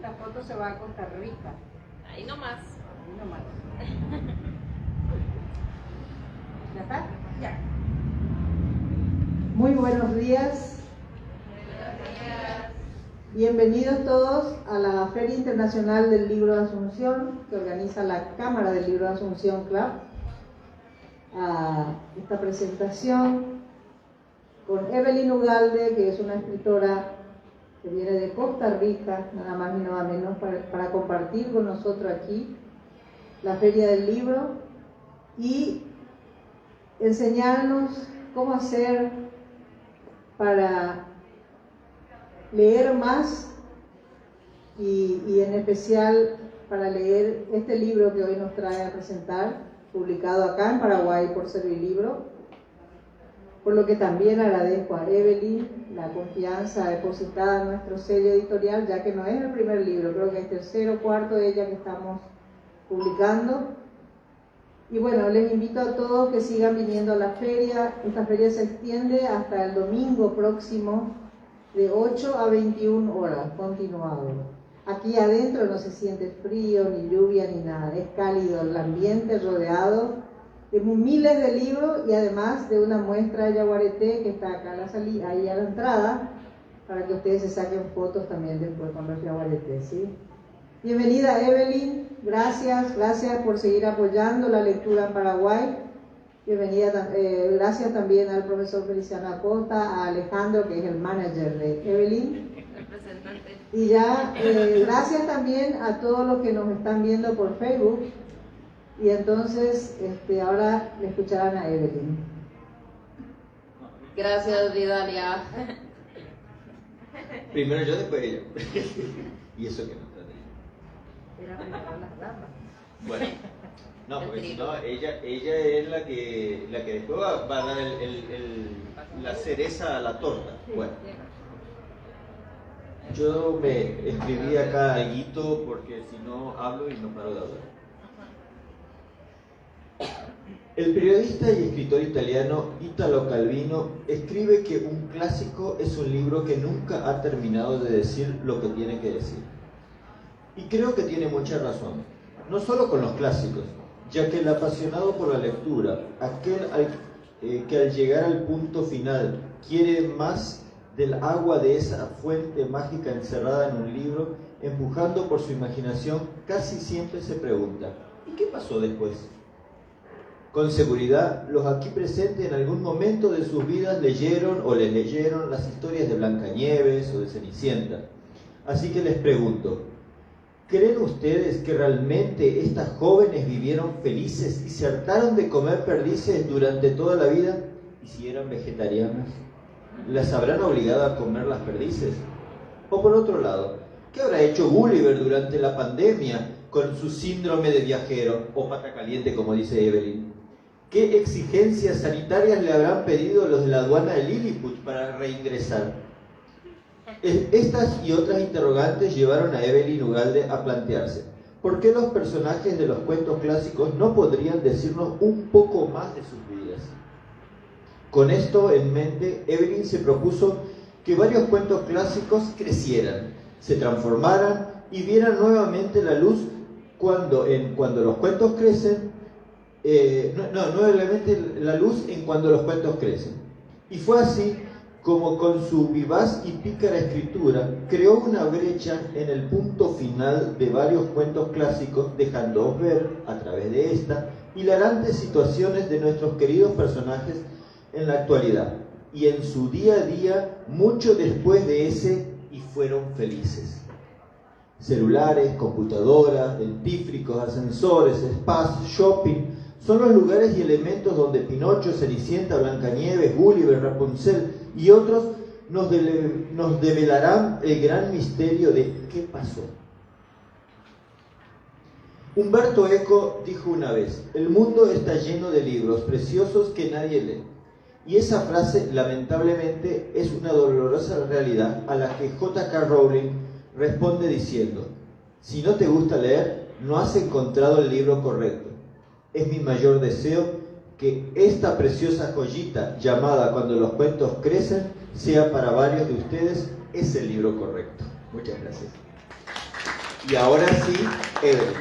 La foto se va a Costa Rica. Ahí nomás. Ahí nomás. ¿Ya está? Ya. Muy buenos días. Bienvenidos todos a la Feria Internacional del Libro de Asunción que organiza la Cámara del Libro de Asunción Club. A esta presentación con Evelyn Ugalde, que es una escritora que viene de Costa Rica, nada más y nada menos, para compartir con nosotros aquí la Feria del Libro y enseñarnos cómo hacer para leer más y en especial para leer este libro que hoy nos trae a presentar, publicado acá en Paraguay por Servilibro, por lo que también agradezco a Evelyn la confianza depositada en nuestro sello editorial, ya que no es el primer libro, creo que es tercero o cuarto de ella que estamos publicando. Y bueno, les invito a todos que sigan viniendo a la feria. Esta feria se extiende hasta el domingo próximo de 8 a 21 horas, continuado. Aquí adentro no se siente frío, ni lluvia, ni nada. Es cálido el ambiente, rodeado de miles de libros y además de una muestra de yaguareté que está acá a la salida, ahí a la entrada, para que ustedes se saquen fotos también después con los yaguaretés, ¿sí? Bienvenida Evelyn, gracias por seguir apoyando la lectura en Paraguay. Bienvenida, gracias también al profesor Feliciano Acosta, a Alejandro, que es el manager de Evelyn. Representante. Y ya, gracias también a todos los que nos están viendo por Facebook. Y entonces, ahora le escucharán a Evelyn. Gracias, Vidalia. Primero yo, después ella. Y eso que no está de Era primero las damas. Bueno, no, porque si no, ella es la que después va a dar la cereza a la torta. Bueno, yo me escribí acá algo porque si no hablo y no paro de hablar. El periodista y escritor italiano Italo Calvino escribe que un clásico es un libro que nunca ha terminado de decir lo que tiene que decir. Y creo que tiene mucha razón, no solo con los clásicos, ya que el apasionado por la lectura, aquel que al llegar al punto final quiere más del agua de esa fuente mágica encerrada en un libro, empujando por su imaginación, casi siempre se pregunta, ¿y qué pasó después? Con seguridad, los aquí presentes en algún momento de sus vidas leyeron o les leyeron las historias de Blancanieves o de Cenicienta. Así que les pregunto, ¿creen ustedes que realmente estas jóvenes vivieron felices y se hartaron de comer perdices durante toda la vida? ¿Y si eran vegetarianas? ¿Las habrán obligado a comer las perdices? O por otro lado, ¿qué habrá hecho Gulliver durante la pandemia con su síndrome de viajero o pata caliente, como dice Evelyn? ¿Qué exigencias sanitarias le habrán pedido los de la aduana de Lilliput para reingresar? Estas y otras interrogantes llevaron a Evelyn Ugalde a plantearse, ¿por qué los personajes de los cuentos clásicos no podrían decirnos un poco más de sus vidas? Con esto en mente, Evelyn se propuso que varios cuentos clásicos crecieran, se transformaran y vieran nuevamente la luz cuando los cuentos crecen, nuevamente la luz en cuando los cuentos crecen. Y fue así como con su vivaz y pícara escritura creó una brecha en el punto final de varios cuentos clásicos, dejándoos ver, a través de esta, hilarantes situaciones de nuestros queridos personajes en la actualidad y en su día a día mucho después de ese y fueron felices. Celulares, computadoras, dentífricos, ascensores, spas, shopping son los lugares y elementos donde Pinocho, Cenicienta, Blancanieves, Gulliver, Rapunzel y otros nos develarán el gran misterio de ¿qué pasó? Humberto Eco dijo una vez, el mundo está lleno de libros preciosos que nadie lee. Y esa frase, lamentablemente, es una dolorosa realidad a la que J.K. Rowling responde diciendo, si no te gusta leer, no has encontrado el libro correcto. Es mi mayor deseo que esta preciosa joyita llamada Cuando los cuentos crecen sea para varios de ustedes ese libro correcto. Muchas gracias. Y ahora sí, Evelyn.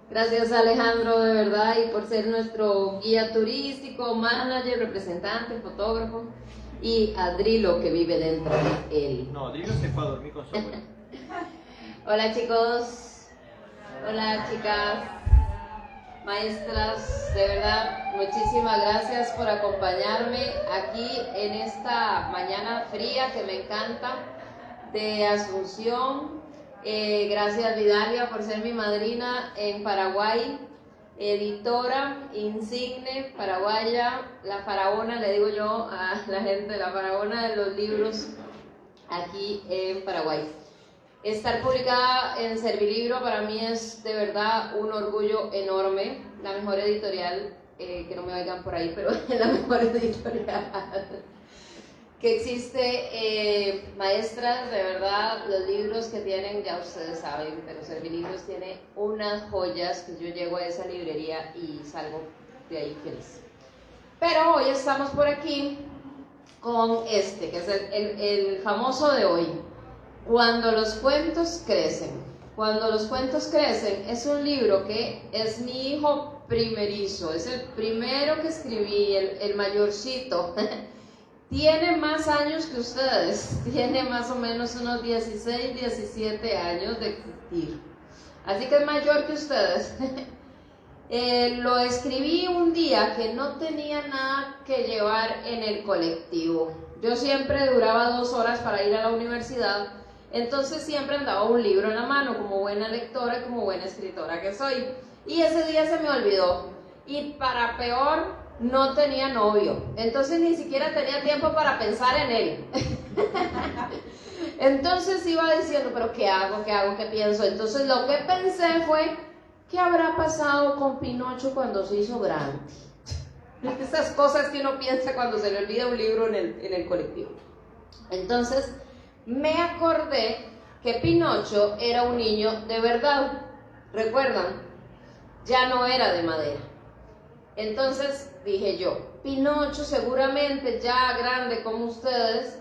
Gracias Alejandro, de verdad, y por ser nuestro guía turístico, manager, representante, fotógrafo, y Adrilo que vive dentro de él. No, Adrilo se fue a dormir con su abuela. Hola chicos, hola chicas, maestras, de verdad, muchísimas gracias por acompañarme aquí en esta mañana fría que me encanta de Asunción. Gracias Vidalia por ser mi madrina en Paraguay, editora insigne paraguaya, la faraona, le digo yo a la gente, la faraona de los libros aquí en Paraguay. Estar publicada en Servilibro para mí es de verdad un orgullo enorme, la mejor editorial, que no me oigan por ahí, pero es la mejor editorial que existe. Maestras, de verdad, los libros que tienen, ya ustedes saben, pero Servilibros tiene unas joyas que yo llego a esa librería y salgo de ahí feliz. Pero hoy estamos por aquí con este, que es el famoso de hoy. Cuando los cuentos crecen. Cuando los cuentos crecen es un libro que es mi hijo primerizo, es el primero que escribí, el mayorcito. Tiene más años que ustedes, tiene más o menos unos 16, 17 años de existir. Así que es mayor que ustedes. Lo escribí un día que no tenía nada que llevar en el colectivo. Yo siempre duraba 2 horas para ir a la universidad. Entonces siempre andaba un libro en la mano, como buena lectora y como buena escritora que soy. Y ese día se me olvidó. Y para peor, no tenía novio. Entonces ni siquiera tenía tiempo para pensar en él. Entonces iba diciendo, pero ¿qué hago? ¿Qué hago? ¿Qué pienso? Entonces lo que pensé fue, ¿qué habrá pasado con Pinocho cuando se hizo grande? Esas cosas que uno piensa cuando se le olvida un libro en el colectivo. Entonces me acordé que Pinocho era un niño de verdad. ¿Recuerdan? Ya no era de madera. Entonces dije yo, Pinocho seguramente ya grande como ustedes,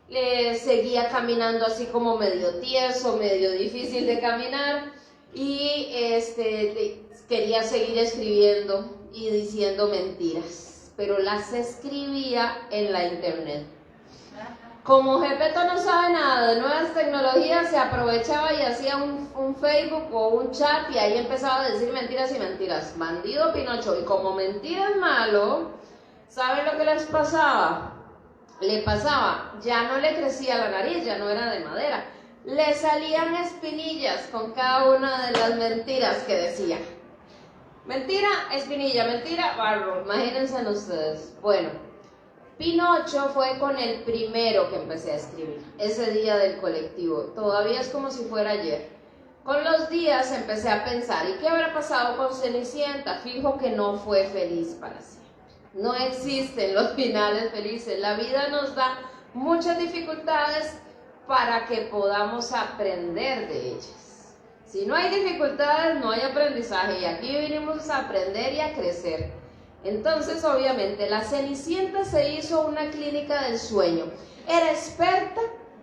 le seguía caminando así como medio tieso, medio difícil de caminar, y quería seguir escribiendo y diciendo mentiras, pero las escribía en la internet. Como Gepetto no sabe nada de nuevas tecnologías, se aprovechaba y hacía un Facebook o un chat y ahí empezaba a decir mentiras y mentiras. Bandido Pinocho. Y como mentira es malo, ¿saben lo que les pasaba? Le pasaba, ya no le crecía la nariz, ya no era de madera. Le salían espinillas con cada una de las mentiras que decía. Mentira, espinilla, mentira, barro. Imagínense ustedes. Bueno, Pinocho fue con el primero que empecé a escribir, ese día del colectivo. Todavía es como si fuera ayer. Con los días empecé a pensar, ¿y qué habrá pasado con Cenicienta? Fijo que no fue feliz para siempre. No existen los finales felices. La vida nos da muchas dificultades para que podamos aprender de ellas. Si no hay dificultades, no hay aprendizaje. Y aquí vinimos a aprender y a crecer. Entonces, obviamente, la Cenicienta se hizo una clínica del sueño. Era experta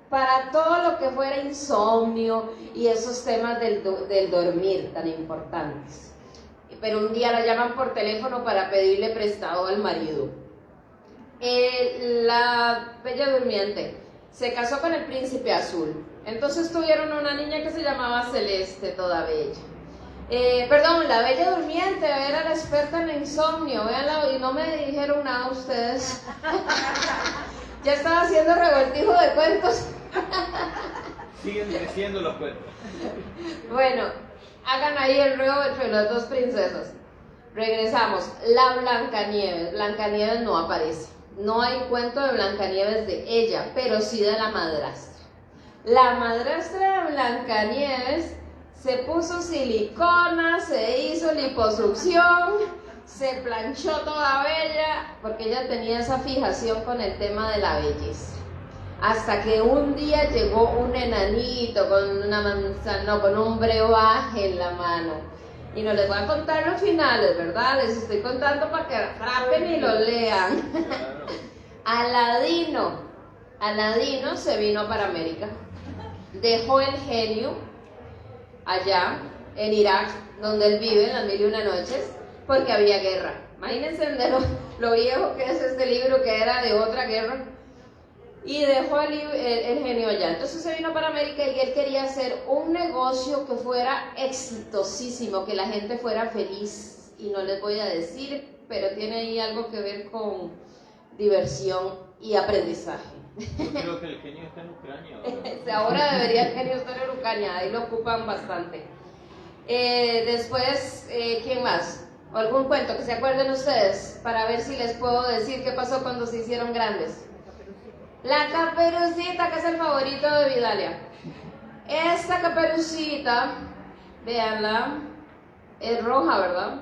para todo lo que fuera insomnio y esos temas del dormir tan importantes. Pero un día la llaman por teléfono para pedirle prestado al marido. La Bella Durmiente se casó con el Príncipe Azul. Entonces tuvieron una niña que se llamaba Celeste, toda bella. La Bella Durmiente era la experta en insomnio, véanla, y no me dijeron nada ustedes. Ya estaba haciendo revoltijo de cuentos. Siguen creciendo los cuentos. Bueno, hagan ahí el ruego entre las dos princesas. Regresamos. La Blancanieves. Blancanieves no aparece. No hay cuento de Blancanieves de ella, pero sí de la madrastra. La madrastra de Blancanieves se puso silicona, se hizo liposucción, se planchó toda bella, porque ella tenía esa fijación con el tema de la belleza. Hasta que un día llegó un enanito con una manzana, con un brebaje en la mano. Y no les voy a contar los finales, ¿verdad? Les estoy contando para que rapen y lo lean. Aladino se vino para América. dejó el genio allá en Irak, donde él vive en las 1001 noches, porque había guerra. Imagínense de lo viejo que es este libro, que era de otra guerra, y dejó el genio allá. Entonces se vino para América y él quería hacer un negocio que fuera exitosísimo, que la gente fuera feliz, y no les voy a decir, pero tiene ahí algo que ver con diversión y aprendizaje. Yo creo que el genio está en Ucrania ahora. Ahora debería el genio estar en Ucrania, ahí lo ocupan bastante. Después, ¿quién más? ¿O algún cuento que se acuerden ustedes para ver si les puedo decir qué pasó cuando se hicieron grandes? La Caperucita, que es el favorito de Vidalia. Esta Caperucita, véanla, es roja, ¿verdad?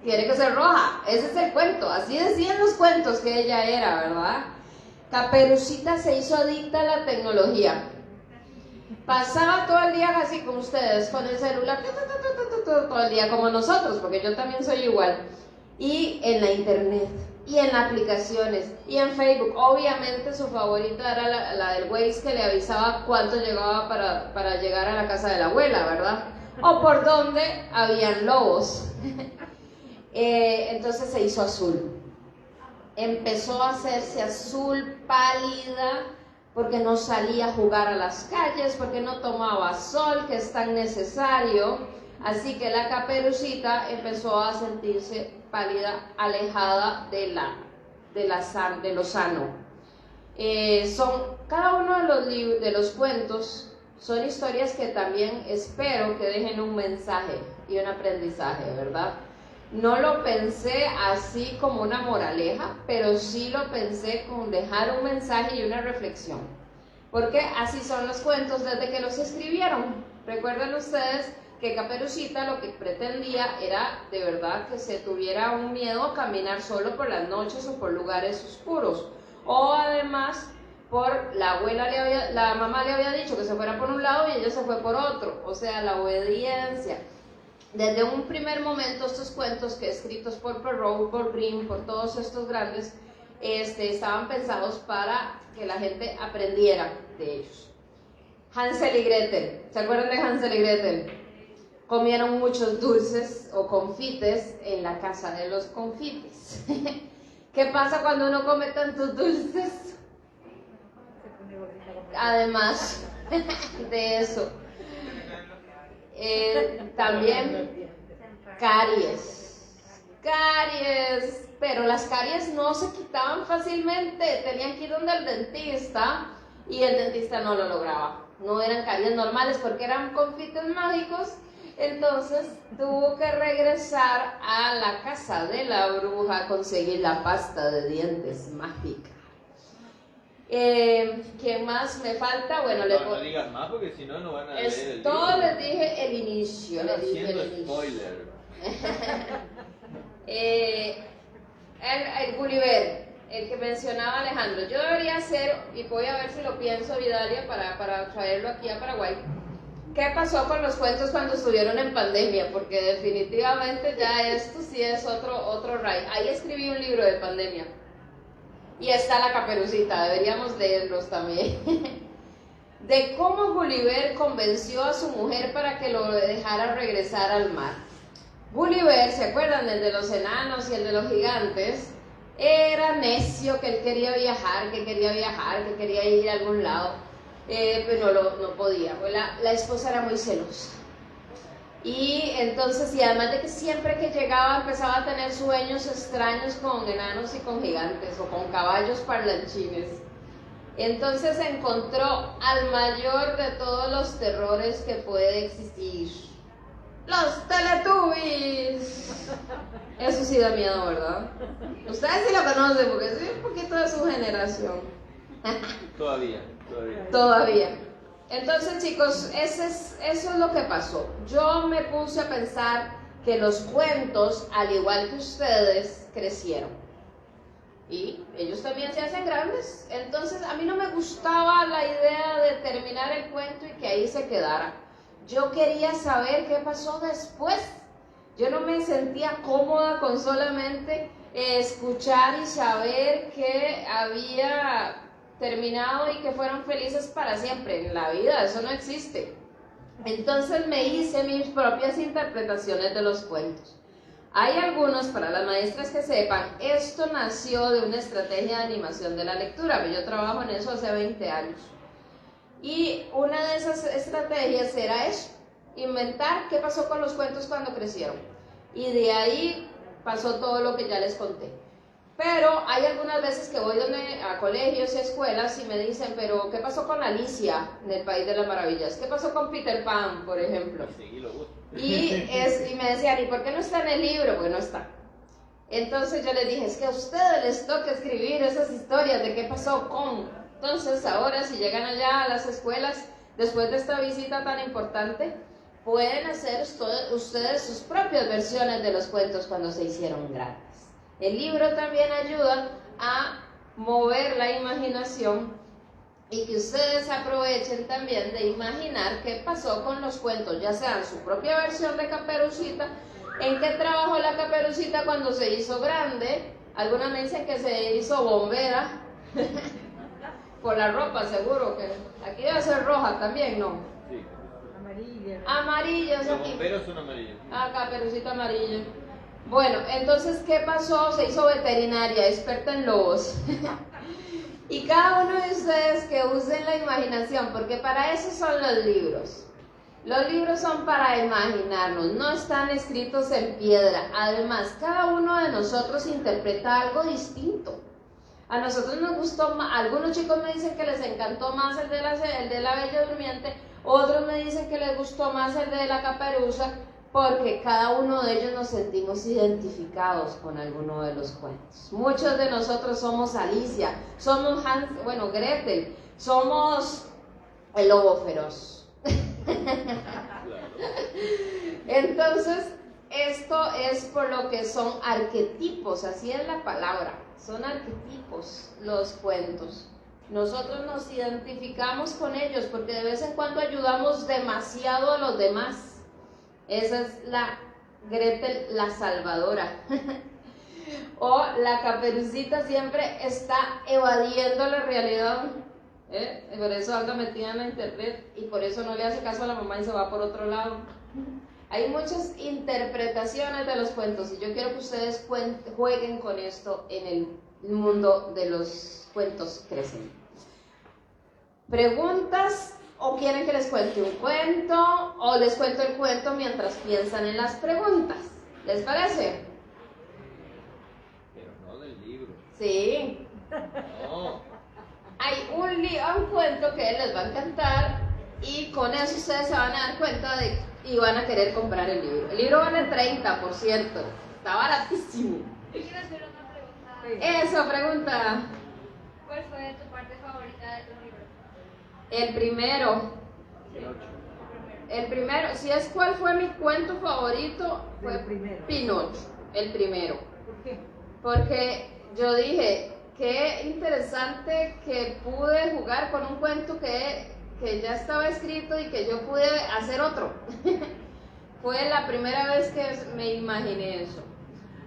Tiene que ser roja, ese es el cuento, así decían los cuentos que ella era, ¿verdad? Caperucita se hizo adicta a la tecnología. Pasaba todo el día así como ustedes, con el celular, todo el día como nosotros, porque yo también soy igual. Y en la internet, y en aplicaciones, y en Facebook. Obviamente su favorita era la del Waze, que le avisaba cuánto llegaba para llegar a la casa de la abuela, ¿verdad? O por dónde habían lobos. Entonces se hizo azul. Empezó a hacerse azul, pálida, porque no salía a jugar a las calles, porque no tomaba sol, que es tan necesario. Así que la Caperucita empezó a sentirse pálida, alejada de lo sano. Cada uno de los cuentos son historias que también espero que dejen un mensaje y un aprendizaje, ¿verdad? No lo pensé así como una moraleja, pero sí lo pensé con dejar un mensaje y una reflexión. Porque así son los cuentos desde que los escribieron. Recuerden ustedes que Caperucita lo que pretendía era de verdad que se tuviera un miedo a caminar solo por las noches o por lugares oscuros. O además, la mamá le había dicho que se fuera por un lado y ella se fue por otro. O sea, la obediencia. Desde un primer momento, estos cuentos que escritos por Perrault, por Grimm, por todos estos grandes, estaban pensados para que la gente aprendiera de ellos. Hansel y Gretel, ¿se acuerdan de Hansel y Gretel? Comieron muchos dulces o confites en la casa de los confites. ¿Qué pasa cuando uno come tantos dulces? Además de eso, también caries, pero las caries no se quitaban fácilmente, tenían que ir donde el dentista y el dentista no lo lograba. No eran caries normales porque eran confites mágicos. Entonces tuvo que regresar a la casa de la bruja a conseguir la pasta de dientes mágica. ¿Qué más me falta? Bueno, no digas más porque si no, no van a leer el libro. Todo les dije el inicio. Haciendo spoiler. El Gulliver, el que mencionaba Alejandro. Yo debería hacer, y voy a ver si lo pienso, Vidalia, para traerlo aquí a Paraguay. ¿Qué pasó con los cuentos cuando estuvieron en pandemia? Porque definitivamente ya esto sí es otro rayo. Ahí escribí un libro de pandemia. Y está la Caperucita, deberíamos leerlos también. De cómo Gulliver convenció a su mujer para que lo dejara regresar al mar. Gulliver, ¿se acuerdan? El de los enanos y el de los gigantes. Era necio, que él quería viajar, que quería ir a algún lado. Pero no podía, pues la esposa era muy celosa. Y entonces, y además de que siempre que llegaba empezaba a tener sueños extraños con enanos y con gigantes o con caballos parlanchines. Entonces encontró al mayor de todos los terrores que puede existir: los Teletubbies. Eso sí da miedo, ¿verdad? Ustedes sí lo conocen porque es un poquito de su generación. Todavía. Entonces, chicos, eso es lo que pasó. Yo me puse a pensar que los cuentos, al igual que ustedes, crecieron. Y ellos también se hacen grandes. Entonces, a mí no me gustaba la idea de terminar el cuento y que ahí se quedara. Yo quería saber qué pasó después. Yo no me sentía cómoda con solamente escuchar y saber que había terminado y que fueron felices para siempre. En la vida eso no existe. Entonces me hice mis propias interpretaciones de los cuentos. Hay algunos, para las maestras que sepan, esto nació de una estrategia de animación de la lectura. Yo trabajo en eso hace 20 años. Y una de esas estrategias era eso, inventar qué pasó con los cuentos cuando crecieron. Y de ahí pasó todo lo que ya les conté. Pero hay algunas veces que voy a colegios y escuelas y me dicen, pero ¿qué pasó con Alicia en el País de las Maravillas? ¿Qué pasó con Peter Pan, por ejemplo? Y me decían, ¿y por qué no está en el libro? Porque no está. Entonces yo les dije, es que a ustedes les toca escribir esas historias de qué pasó con. Entonces ahora si llegan allá a las escuelas, después de esta visita tan importante, pueden hacer ustedes sus propias versiones de los cuentos cuando se hicieron grandes. El libro también ayuda a mover la imaginación y que ustedes aprovechen también de imaginar qué pasó con los cuentos, ya sea en su propia versión de Caperucita, en qué trabajó la Caperucita cuando se hizo grande. Algunas me dicen que se hizo bombera, por la ropa seguro, que aquí debe ser roja también, ¿no? Sí. Amarilla. Amarilla, o sea, Los bomberos son amarillos. Ah, Caperucita amarilla. Bueno, entonces, ¿qué pasó? Se hizo veterinaria, experta en lobos. Y cada uno de ustedes que usen la imaginación, porque para eso son los libros. Los libros son para imaginarnos, no están escritos en piedra. Además, cada uno de nosotros interpreta algo distinto. A nosotros nos gustó más, algunos chicos me dicen que les encantó más el de la Bella Durmiente, otros me dicen que les gustó más el de la Caperuza, porque cada uno de ellos nos sentimos identificados con alguno de los cuentos. Muchos de nosotros somos Alicia, somos Gretel, somos el lobo feroz. Entonces, esto es por lo que son arquetipos, así es la palabra, son arquetipos los cuentos. Nosotros nos identificamos con ellos porque de vez en cuando ayudamos demasiado a los demás. Esa es la Gretel, la salvadora. O la Caperucita siempre está evadiendo la realidad. Por eso anda metida en la internet y por eso no le hace caso a la mamá y se va por otro lado. Hay muchas interpretaciones de los cuentos y yo quiero que ustedes jueguen con esto en el mundo de los cuentos crecientes. ¿Preguntas? ¿O quieren que les cuente un cuento? ¿O les cuento el cuento mientras piensan en las preguntas? ¿Les parece? Pero no del libro. Sí. No. Hay un cuento que les va a encantar y con eso ustedes se van a dar cuenta y van a querer comprar el libro. El libro vale 30, por cierto. Está baratísimo. Yo quiero hacer una pregunta. Eso, pregunta. ¿Cuál fue tu parte favorita de tu libro? El primero. El primero, si es cuál fue mi cuento favorito, fue El primero. Pinocho, el primero. ¿Por qué? Porque yo dije, qué interesante que pude jugar con un cuento que ya estaba escrito y que yo pude hacer otro. Fue la primera vez que me imaginé eso.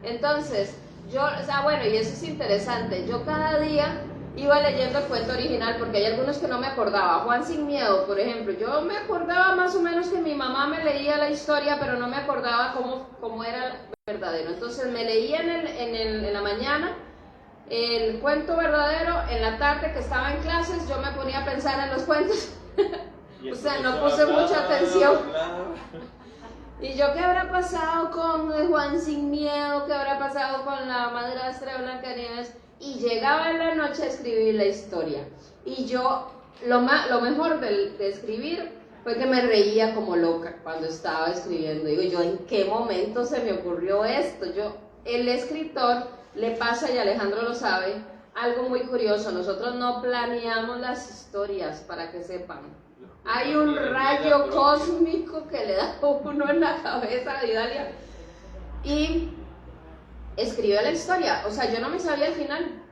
Entonces, y eso es interesante, yo cada día iba leyendo el cuento original porque hay algunos que no me acordaba. Juan sin miedo, por ejemplo, yo me acordaba más o menos que mi mamá me leía la historia, pero no me acordaba cómo era verdadero. Entonces me leía en la mañana el cuento verdadero, en la tarde que estaba en clases yo me ponía a pensar en los cuentos. O sea, no puse mucha atención. ¿Y yo qué habrá pasado con Juan sin miedo? ¿Qué habrá pasado con la madrastra de Blancanieves? Y llegaba en la noche a escribir la historia. Y yo, lo mejor de escribir fue que me reía como loca cuando estaba escribiendo. Digo, yo, ¿en qué momento se me ocurrió esto? El escritor le pasa, y Alejandro lo sabe, algo muy curioso. Nosotros no planeamos las historias, para que sepan. Hay un rayo cósmico que le da a uno en la cabeza a Idalia y escribe la historia. O sea, yo no me sabía el final.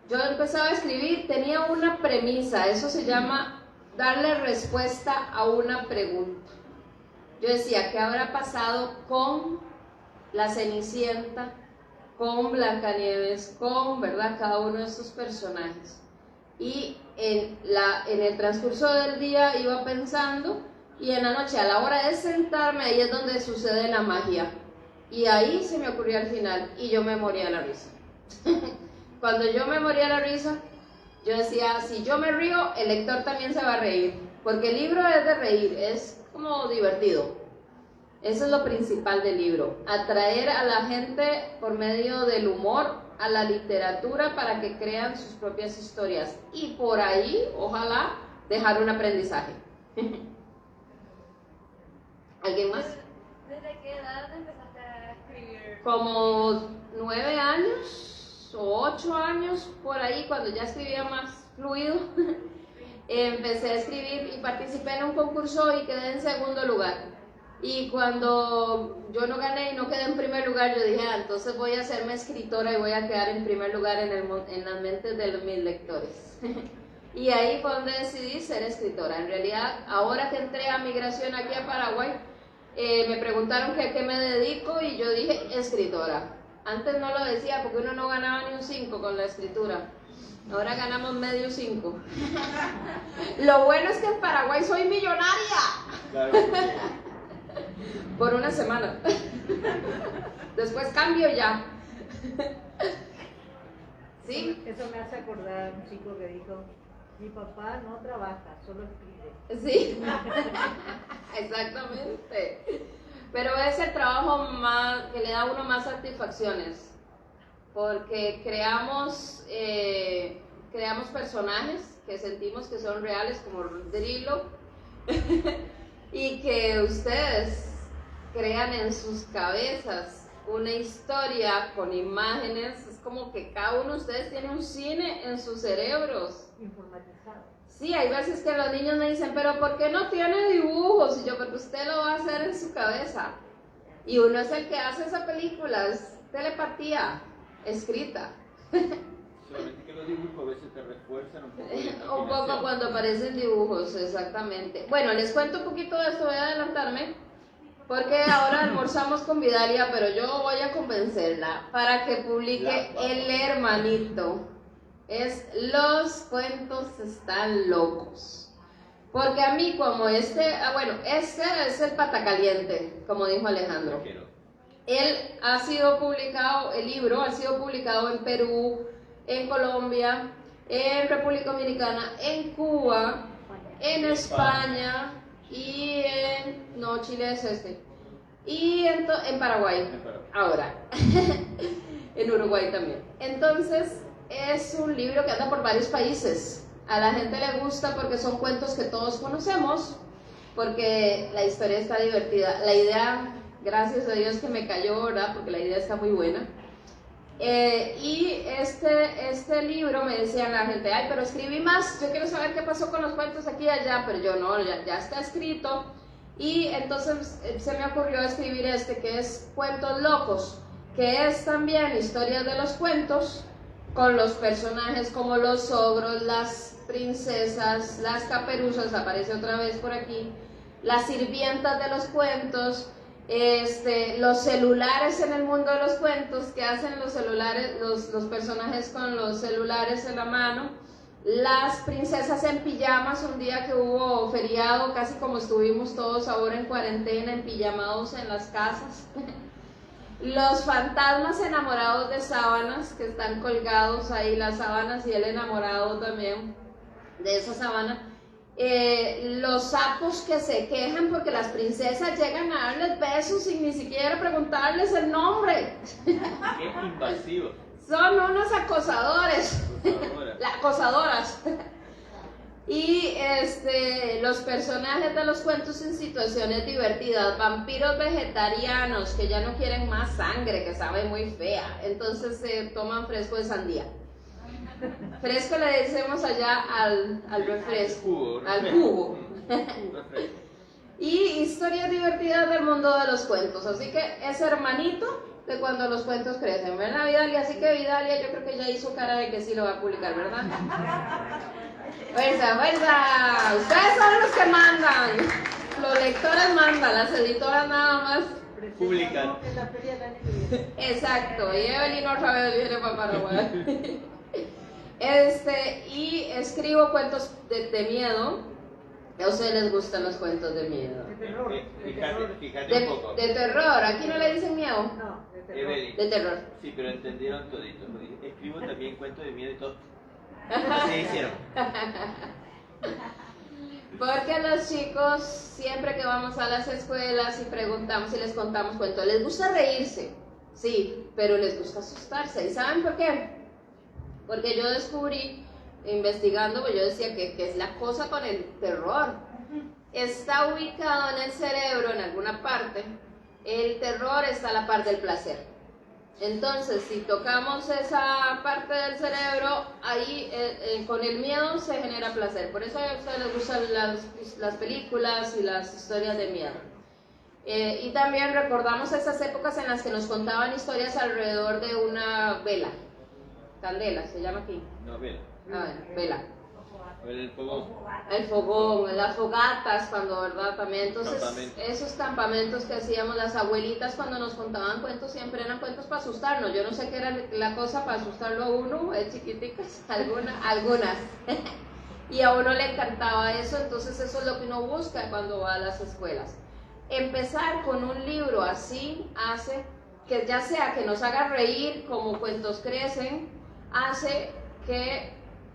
Yo empezaba a escribir, tenía una premisa, eso se llama darle respuesta a una pregunta. Yo decía, ¿qué habrá pasado con la Cenicienta, con Blancanieves, con, ¿verdad?, cada uno de estos personajes? Y en el transcurso del día iba pensando, y en la noche, a la hora de sentarme, ahí es donde sucede la magia. Y ahí se me ocurrió al final, y yo me moría de la risa. Cuando yo me moría de la risa, yo decía, si yo me río, el lector también se va a reír, porque el libro es de reír, es como divertido. Eso es lo principal del libro, atraer a la gente por medio del humor a la literatura para que crean sus propias historias y por ahí, ojalá, dejar un aprendizaje. ¿Alguien más? ¿Desde qué edad empezaste a escribir? Como 9 años o 8 años, por ahí, cuando ya escribía más fluido, empecé a escribir y participé en un concurso y quedé en segundo lugar. Y cuando yo no gané y no quedé en primer lugar, yo dije, entonces voy a hacerme escritora y voy a quedar en primer lugar en las mentes de mis lectores. Y ahí fue donde decidí ser escritora. En realidad, ahora que entré a migración aquí a Paraguay, me preguntaron que a qué me dedico y yo dije escritora. Antes no lo decía porque uno no ganaba ni un 5 con la escritura. Ahora ganamos medio 5. Lo bueno es que en Paraguay soy millonaria. Claro. Por una semana. Después cambio ya. ¿Sí? Eso me hace acordar a un chico que dijo, mi papá no trabaja, solo escribe. Sí. Exactamente. Pero es el trabajo más que le da a uno más satisfacciones. Porque creamos personajes que sentimos que son reales, como Drilo. Y que ustedes crean en sus cabezas una historia con imágenes, es como que cada uno de ustedes tiene un cine en sus cerebros. Informatizado. Sí, hay veces que los niños me dicen, pero ¿por qué no tiene dibujos? Y yo, porque usted lo va a hacer en su cabeza. Y uno es el que hace esa película, es telepatía escrita. Solamente que los dibujos a veces te refuerzan un poco. Un poco cuando aparecen dibujos, exactamente. Bueno, les cuento un poquito de esto, voy a adelantarme, porque ahora almorzamos con Vidalia, pero yo voy a convencerla para que publique El Hermanito. Es Los cuentos están locos. Porque a mí como este es el patacaliente, como dijo Alejandro. Él ha sido publicado, el libro ha sido publicado en Perú, en Colombia, en República Dominicana, en Cuba, en España y no, Chile es y en Paraguay, ahora, en Uruguay también. Entonces es un libro que anda por varios países. A la gente le gusta porque son cuentos que todos conocemos, porque la historia está divertida. La idea, gracias a Dios que me cayó, ¿verdad? Porque la idea está muy buena. Y este libro me decían la gente, ay, pero escribí más, yo quiero saber qué pasó con los cuentos aquí y allá, pero yo no, ya está escrito. Y entonces se me ocurrió escribir que es Cuentos Locos, que es también historias de los cuentos, con los personajes como los ogros, las princesas, las caperuzas, aparece otra vez por aquí, las sirvientas de los cuentos, los celulares en el mundo de los cuentos, que hacen los celulares, los personajes con los celulares en la mano, las princesas en pijamas, un día que hubo feriado, casi como estuvimos todos ahora en cuarentena, empijamados en las casas, los fantasmas enamorados de sábanas, que están colgados ahí las sábanas y el enamorado también de esa sábana. Los sapos que se quejan porque las princesas llegan a darles besos sin ni siquiera preguntarles el nombre. Qué invasivos. Son unos acosadores. Acosadoras. Y los personajes de los cuentos en situaciones divertidas, vampiros vegetarianos que ya no quieren más sangre, que sabe muy fea, entonces toman fresco de sandía. Fresco le decimos allá al refresco, al jugo. Y historias divertidas del mundo de los cuentos, así que es hermanito de cuando los cuentos crecen, ¿verdad, Vidalia? Así que Vidalia yo creo que ya hizo cara de que sí lo va a publicar, ¿verdad? ¡Fuerza, fuerza! Ustedes son los que mandan, los lectores mandan, las editoras nada más publican. Exacto, y Evelyn otra vez viene para Paraguay. Y escribo cuentos de miedo. ¿A ustedes les gustan los cuentos de miedo? De terror. Fíjate un poco. De terror, ¿aquí no le dicen miedo? No, de terror. Evelyn. De terror. Sí, pero entendieron todito. Escribo también cuentos de miedo y todo. Así hicieron. Porque los chicos, siempre que vamos a las escuelas y preguntamos y les contamos cuentos, les gusta reírse, sí, pero les gusta asustarse. ¿Y saben por qué? Porque yo descubrí, investigando, pues yo decía que es la cosa con el terror. Está ubicado en el cerebro, en alguna parte. El terror está a la par del placer. Entonces, si tocamos esa parte del cerebro, ahí con el miedo se genera placer. Por eso a ustedes les gustan las películas y las historias de miedo. Y también recordamos esas épocas en las que nos contaban historias alrededor de una vela. Candela, se llama aquí. No, vela. Ah, vela. El fogón. El fogón, las fogatas, cuando, ¿verdad? También, entonces, Campamento. esos campamentos que hacíamos las abuelitas cuando nos contaban cuentos, siempre eran cuentos para asustarnos. Yo no sé qué era la cosa para asustarlo a uno, chiquiticas, algunas. Y a uno le encantaba eso, entonces eso es lo que uno busca cuando va a las escuelas. Empezar con un libro así hace que ya sea que nos haga reír, como Cuentos Crecen, hace que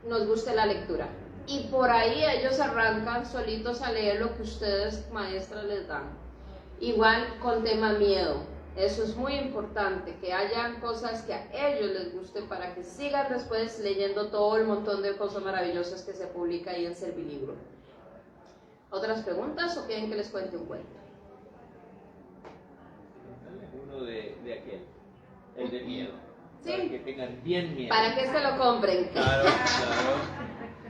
nos guste la lectura. Y por ahí ellos arrancan solitos a leer lo que ustedes, maestras, les dan. Igual con tema miedo. Eso es muy importante, que hayan cosas que a ellos les guste para que sigan después leyendo todo el montón de cosas maravillosas que se publica ahí en Servilibro. ¿Otras preguntas o quieren que les cuente un cuento? Uno de aquel. El de miedo. Sí. Para que tengan bien miedo. Para que se lo compren. Claro, claro.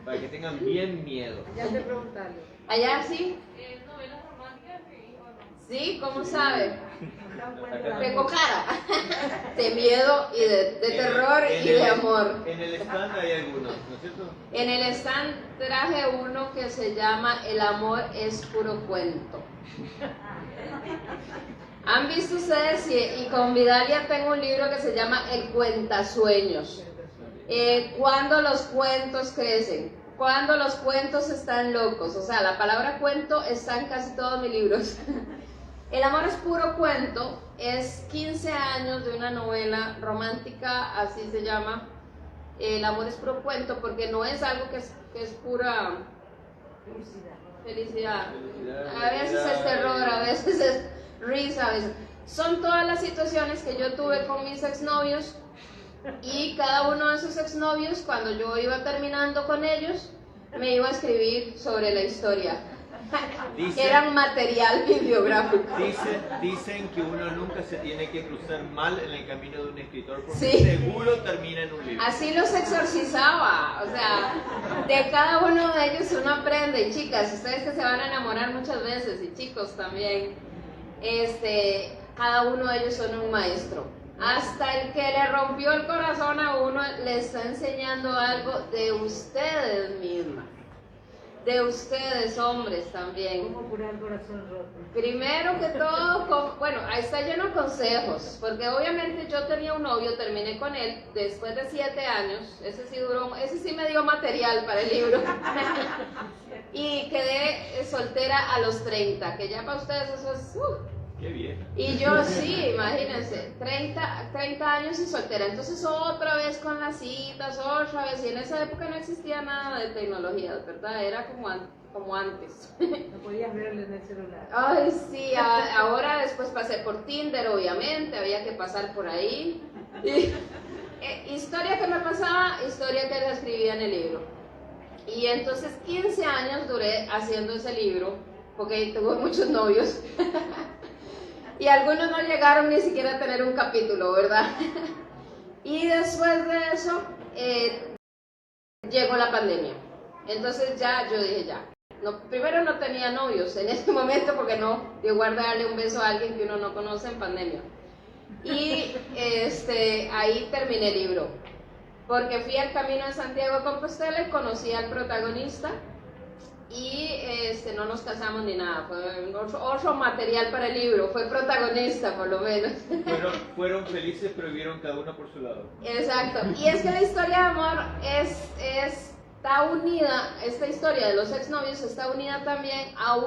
Para que tengan bien miedo. Ya te preguntaron. ¿Allá sí? ¿Novelas románticas que o no? ¿Sí? ¿Cómo sabe? Acá Tengo cara. De miedo y de terror En y el- de amor. En el stand hay algunos, ¿no es cierto? En el stand traje uno que se llama El amor es puro cuento. ¿Han visto ustedes? Y con Vidalia tengo un libro que se llama El Cuentasueños. Cuando los cuentos crecen, cuando los cuentos están locos. O sea, la palabra cuento está en casi todos mis libros. El amor es puro cuento, es 15 años de una novela romántica, así se llama. El amor es puro cuento porque no es algo que es pura felicidad. A veces es terror, a veces es risa, a veces. Son todas las situaciones que yo tuve con mis exnovios y cada uno de esos exnovios, cuando yo iba terminando con ellos, me iba a escribir sobre la historia. Eran material bibliográfico. Dicen que uno nunca se tiene que cruzar mal en el camino de un escritor porque Sí. seguro termina en un libro. Así los exorcizaba, o sea, de cada uno de ellos uno aprende. Y chicas, ustedes que se van a enamorar muchas veces, y chicos también, cada uno de ellos son un maestro. Hasta el que le rompió el corazón a uno le está enseñando algo de ustedes mismas, de ustedes hombres también. ¿Cómo curar el corazón roto? Primero que todo, bueno, ahí está lleno de consejos, porque obviamente yo tenía un novio, terminé con él después de 7 años, ese sí me dio material para el libro, y quedé soltera a los 30, que ya para ustedes eso es... Qué bien. Y yo sí, imagínense, 30 años y soltera, entonces otra vez con las citas, otra vez, y en esa época no existía nada de tecnología, ¿verdad? Era como antes. No podías verlo en el celular. Ay, sí, ahora después pasé por Tinder, obviamente, había que pasar por ahí. Y, historia que me pasaba, historia que la escribía en el libro. Y entonces 15 años duré haciendo ese libro, porque tuve muchos novios. Y algunos no llegaron ni siquiera a tener un capítulo, ¿verdad? Y después de eso, llegó la pandemia. Entonces ya, yo dije ya. No, primero no tenía novios en ese momento porque no, igual darle un beso a alguien que uno no conoce en pandemia. Y ahí terminé el libro. Porque fui al Camino de Santiago de Compostela y conocí al protagonista. y no nos casamos ni nada, fue otro material para el libro, fue protagonista por lo menos. Fueron felices, pero vivieron cada uno por su lado. Exacto, y es que la historia de amor está unida, esta historia de los exnovios está unida también a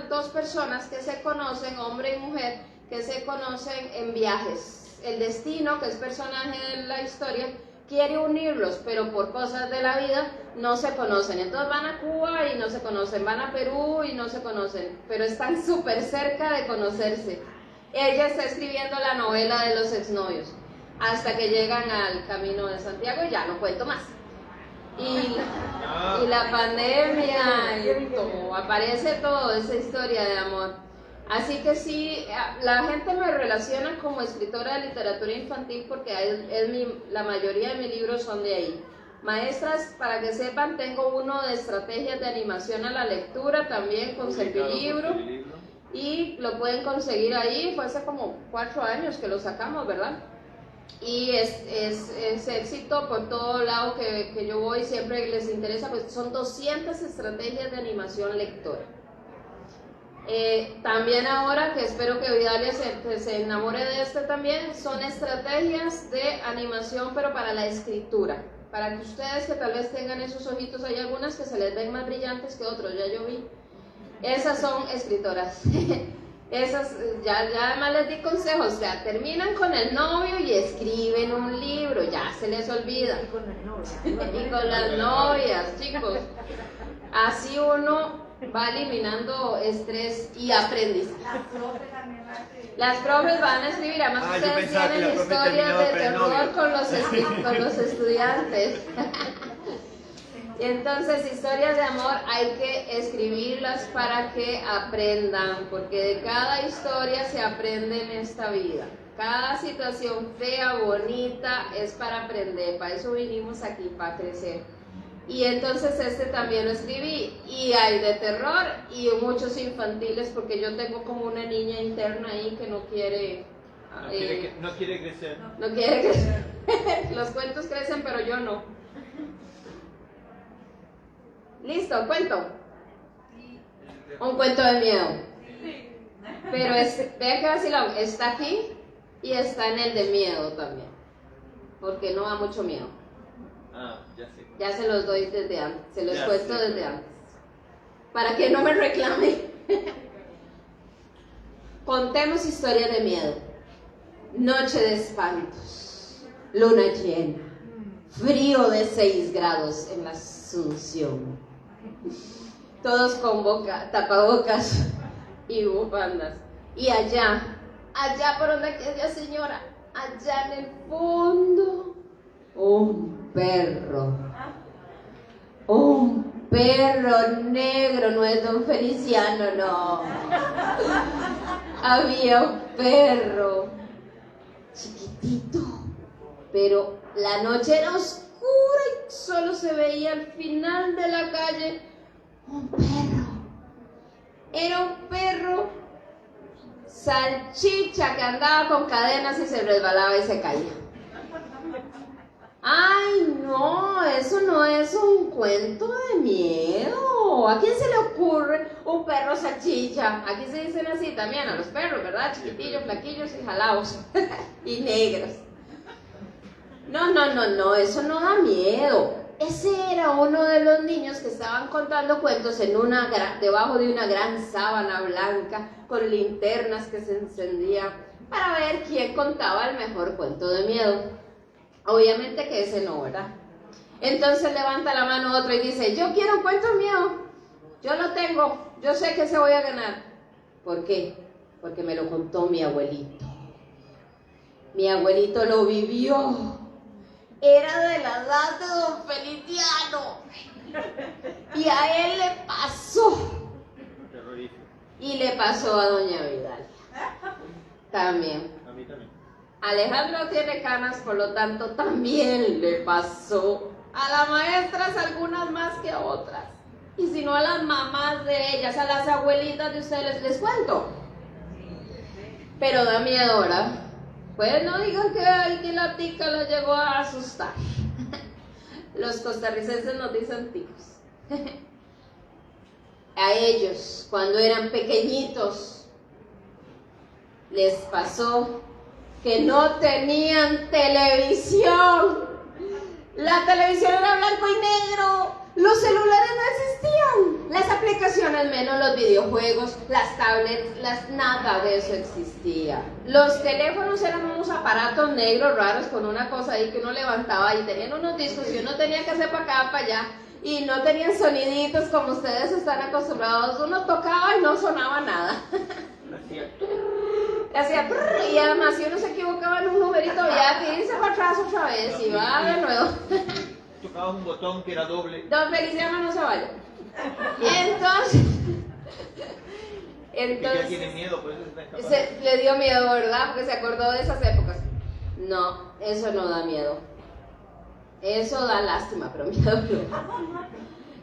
dos personas que se conocen, hombre y mujer, que se conocen en viajes. El destino, que es personaje de la historia, quiere unirlos, pero por cosas de la vida no se conocen. Entonces van a Cuba y no se conocen, van a Perú y no se conocen, pero están súper cerca de conocerse. Ella está escribiendo la novela de los exnovios, hasta que llegan al Camino de Santiago y ya no cuento más. Y la pandemia, y todo, aparece todo, esa historia de amor. Así que sí, la gente me relaciona como escritora de literatura infantil porque la mayoría de mis libros son de ahí. Maestras, para que sepan, tengo uno de estrategias de animación a la lectura también con Servilibro, y lo pueden conseguir ahí, fue hace como 4 años que lo sacamos, ¿verdad? Y es éxito por todo lado que yo voy, siempre les interesa, pues son 200 estrategias de animación lectora. También ahora, que espero que Vidalia se enamore de también, son estrategias de animación pero para la escritura, para que ustedes que tal vez tengan esos ojitos, hay algunas que se les ven más brillantes que otros, ya yo vi, esas son escritoras. Esas, ya además les di consejos, o sea, terminan con el novio y escriben un libro, ya se les olvida. Y con el novio. Y con las novias, chicos. Así uno va eliminando estrés y aprendizaje. Las profes van a escribir, además ustedes tienen historias de terror con los estudiantes. Y entonces, historias de amor hay que escribirlas para que aprendan, porque de cada historia se aprende en esta vida. Cada situación fea, bonita, es para aprender, para eso vinimos aquí, para crecer. Y entonces también lo escribí, y hay de terror y muchos infantiles, porque yo tengo como una niña interna ahí que no quiere... No quiere crecer. No quiere crecer. Los cuentos crecen, pero yo no. Listo, cuento. Un cuento de miedo. Pero vea que vacilón, está aquí y está en el de miedo también, porque no da mucho miedo. Ya sé. Ya se los doy desde antes, se los Ya cuento sé. desde antes, para que no me reclame. Contemos historias de miedo. Noche de espantos, luna llena, frío de 6 grados en la Asunción. Todos con tapabocas y bufandas. Y allá por donde aquella señora, allá en el fondo, un perro negro, no es don Feliciano, no. Había un perro chiquitito, pero la noche era oscura y solo se veía al final de la calle un perro. Era un perro salchicha que andaba con cadenas y se resbalaba y se caía. Ay, no, eso no es un cuento de miedo. ¿A quién se le ocurre un perro salchicha? Aquí se dicen así también a los perros, ¿verdad? Chiquitillos, flaquillos y jalados y negros. No, eso no da miedo. Ese era uno de los niños que estaban contando cuentos debajo de una gran sábana blanca con linternas que se encendían para ver quién contaba el mejor cuento de miedo. Obviamente que ese no, ¿verdad? Entonces levanta la mano otro y dice, yo quiero un cuento de miedo, yo lo tengo, yo sé que se voy a ganar. ¿Por qué? Porque me lo contó mi abuelito. Mi abuelito lo vivió. Era de la edad de don Feliciano. Y a él le pasó. Terrorífico. Y le pasó a doña Vidalia. También. A mí también. Alejandro tiene canas, por lo tanto también le pasó. A las maestras algunas más que a otras. Y si no a las mamás de ellas, a las abuelitas de ustedes, les cuento. Pero da miedo, ¿verdad? Pues no digan que la tica la llegó a asustar. Los costarricenses nos dicen ticos. a ellos, cuando eran pequeñitos, les pasó que no tenían televisión. La televisión era blanco y negro, los celulares no existían, las aplicaciones menos, los videojuegos, las tablets, nada de eso existía. Los teléfonos eran unos aparatos negros raros con una cosa ahí que uno levantaba y tenían unos discos y uno tenía que hacer para acá, para allá, y no tenían soniditos como ustedes están acostumbrados. Uno tocaba y no sonaba nada. Hacía brrr, y además si uno se equivocaba en un numerito ya que irse para atrás otra vez y va de nuevo. Tocabas un botón que era doble. Don Feliciano no se vaya. Entonces Ya tiene miedo, pues está escapando. le dio miedo, ¿verdad? Porque se acordó de esas épocas. No, eso no da miedo. Eso da lástima, pero miedo no.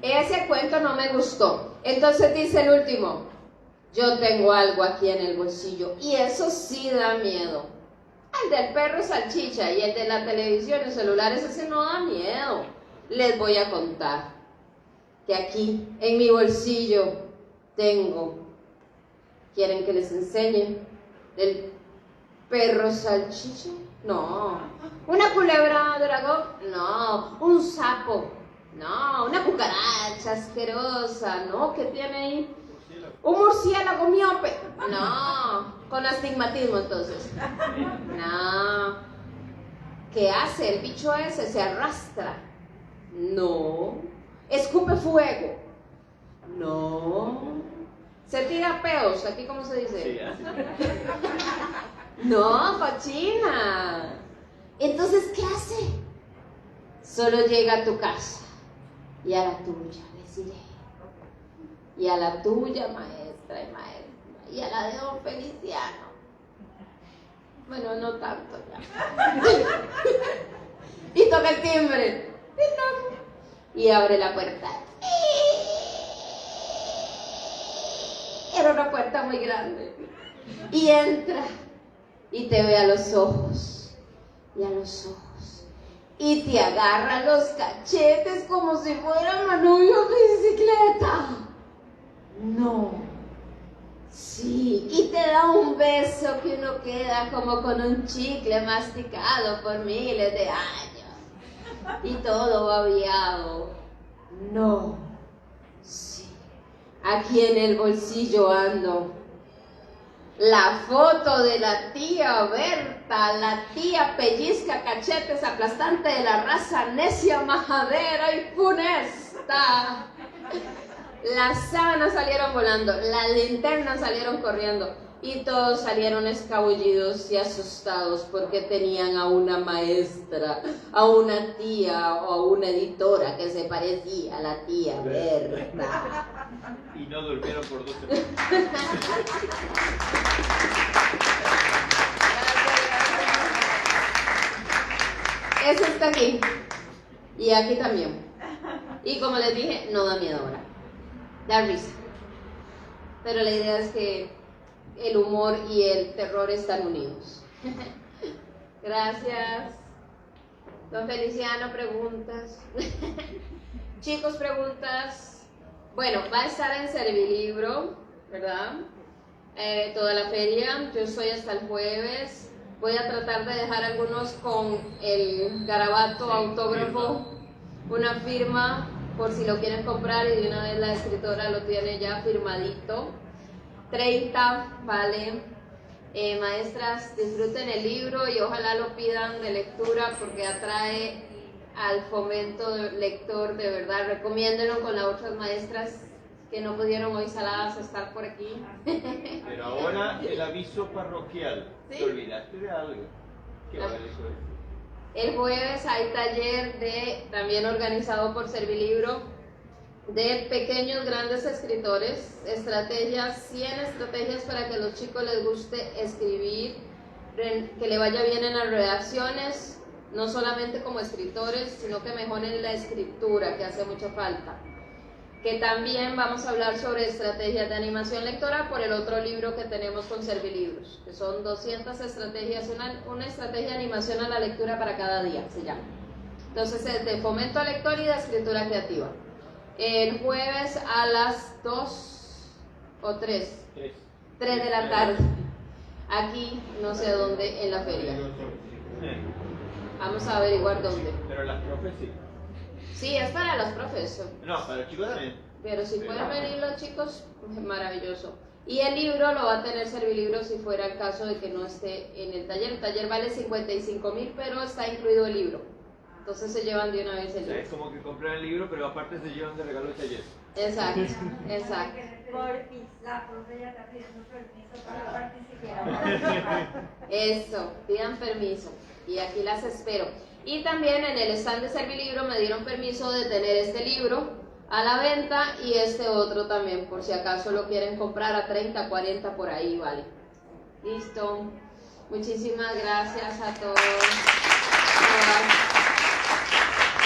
Ese cuento no me gustó. Entonces dice el último: yo tengo algo aquí en el bolsillo, y eso sí da miedo. El del perro salchicha y el de la televisión y celulares, ese no da miedo. Les voy a contar que aquí en mi bolsillo tengo, ¿quieren que les enseñe? ¿El perro salchicha? No. ¿Una culebra dragón? No. ¿Un sapo? No. ¿Una cucaracha asquerosa? No. ¿Qué tiene ahí? ¿Un murciélago miope? No. Con astigmatismo entonces. No. ¿Qué hace el bicho ese? ¿Se arrastra? No. ¿Escupe fuego? No. ¿Se tira peos? ¿Aquí cómo se dice? Sí, así. No, cochina. Entonces, ¿qué hace? Solo llega a tu casa y a la tuya, les diré. Y a la tuya, maestra y maestra. Y a la de don Feliciano. Bueno, no tanto ya. Y toca el timbre. Y abre la puerta. Era una puerta muy grande. Y entra. Y te ve a los ojos. Y a los ojos. Y te agarra los cachetes como si fuera manubrio de bicicleta. No. Sí. Y te da un beso que uno queda como con un chicle masticado por miles de años. Y todo babiado. No. Sí. Aquí en el bolsillo ando la foto de la tía Berta, la tía pellizca cachetes aplastante de la raza necia, majadera y funesta. Las sábanas salieron volando, las linternas salieron corriendo y todos salieron escabullidos y asustados porque tenían a una maestra, a una tía o a una editora que se parecía a la tía Berta. Y no durmieron por 2 semanas. Eso está aquí. Y aquí también. Y como les dije, no da miedo ahora. Da risa. Pero la idea es que el humor y el terror están unidos. Gracias. Don Feliciano, preguntas. Chicos, preguntas. Bueno, va a estar en Servilibro, ¿verdad? Toda la feria. Yo estoy hasta el jueves. Voy a tratar de dejar algunos con el garabato, autógrafo, una firma, por si lo quieren comprar, y de una vez la escritora lo tiene ya firmadito. 30, vale. Maestras, disfruten el libro y ojalá lo pidan de lectura porque atrae al fomento lector, de verdad. Recomiéndenlo con las otras maestras que no pudieron hoy saladas estar por aquí. Pero ahora el aviso parroquial. ¿Sí? ¿Te olvidaste de algo? ¿Qué va a haber eso? El jueves hay taller también organizado por Servilibro, de pequeños, grandes escritores, 100 estrategias para que a los chicos les guste escribir, que le vaya bien en las redacciones, no solamente como escritores, sino que mejoren la escritura, que hace mucha falta. Que también vamos a hablar sobre estrategias de animación lectora por el otro libro que tenemos con Servilibros, que son 200 estrategias, una estrategia de animación a la lectura para cada día, se llama. Entonces es de fomento al lector y de escritura creativa. el jueves a las 2 o 3, 3. 3 de la tarde, aquí, no sé dónde, en la feria. Vamos a averiguar dónde. Pero las profes sí. Sí, es para los profes, No, para los chicos también. pero si pueden venir los chicos, maravilloso. Y el libro lo va a tener Servilibro si fuera el caso de que no esté en el taller. El taller vale 55.000, pero está incluido el libro. Entonces se llevan de una vez el O sea, es libro. como que compran el libro, pero aparte se llevan de regalo el taller. Exacto, exacto. Porfis, la profe ya está pidiendo permiso para participar. Eso, pidan permiso. Y aquí las espero. Y también en el stand de Servilibro me dieron permiso de tener este libro a la venta y este otro también, por si acaso lo quieren comprar a 30, 40 por ahí, vale. Listo. Muchísimas gracias a todos.